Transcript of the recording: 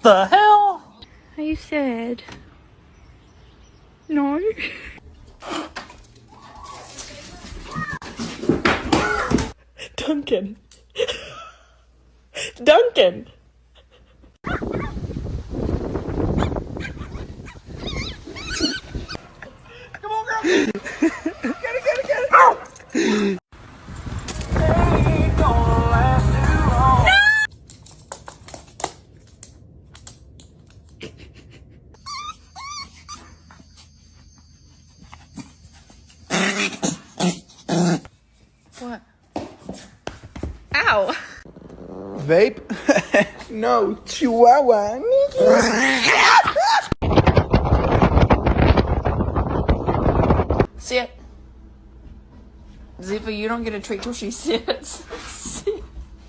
The hell? Are you sad? No? Duncan. Duncan. Come on, girl. Get it. Ow! What? Ow! Vape? No, Chihuahua. Sit. Ziva, you don't get a treat till she sits.